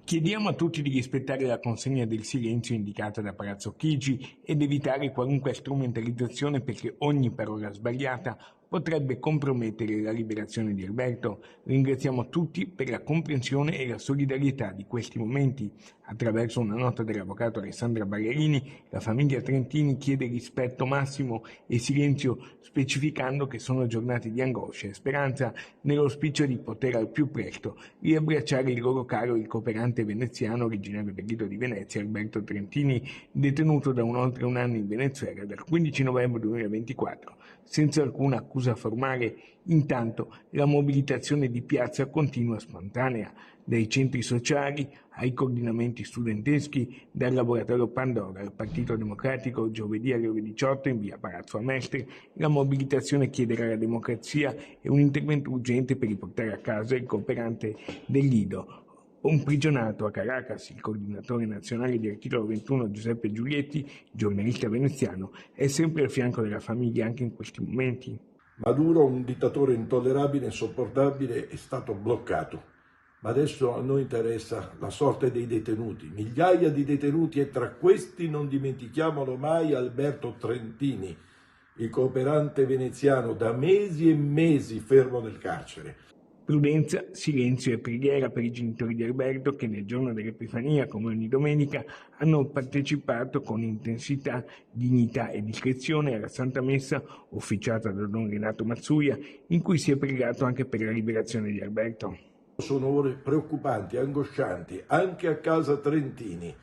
Chiediamo a tutti di rispettare la consegna del silenzio indicata da Palazzo Chigi ed evitare qualunque strumentalizzazione perché ogni parola sbagliata potrebbe compromettere la liberazione di Alberto. Ringraziamo tutti per la comprensione e la solidarietà di questi momenti. Attraverso una nota dell'avvocato Alessandra Ballerini, la famiglia Trentini chiede rispetto massimo e silenzio, specificando che sono giornate di angoscia e speranza nell'auspicio di poter al più presto riabbracciare il loro caro, il cooperante veneziano originario del Lido di Venezia, Alberto Trentini, detenuto da oltre un anno in Venezuela dal 15 novembre 2024, senza alcuna accusa formale. Intanto la mobilitazione di piazza continua spontanea, dai centri sociali ai coordinamenti studenteschi, dal laboratorio Pandora al Partito Democratico. Giovedì alle ore 18 in via Palazzo Amestre la mobilitazione chiederà la democrazia e un intervento urgente per riportare a casa il cooperante del Lido, imprigionato a Caracas. Il coordinatore nazionale di Articolo 21 Giuseppe Giulietti, giornalista veneziano, è sempre al fianco della famiglia anche in questi momenti. Maduro, un dittatore intollerabile e insopportabile, è stato bloccato. Ma adesso a noi interessa la sorte dei detenuti, migliaia di detenuti, e tra questi non dimentichiamolo mai Alberto Trentini, il cooperante veneziano da mesi e mesi fermo nel carcere. Prudenza, silenzio e preghiera per i genitori di Alberto che nel giorno dell'Epifania, come ogni domenica, hanno partecipato con intensità, dignità e discrezione alla Santa Messa officiata da Don Renato Mazzuia, in cui si è pregato anche per la liberazione di Alberto. Sono ore preoccupanti, angoscianti, anche a casa Trentini,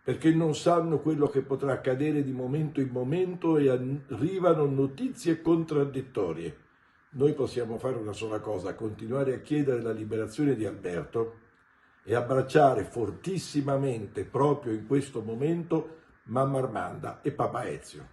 perché non sanno quello che potrà accadere di momento in momento e arrivano notizie contraddittorie. Noi possiamo fare una sola cosa: continuare a chiedere la liberazione di Alberto e abbracciare fortissimamente, proprio in questo momento, mamma Armanda e papà Ezio.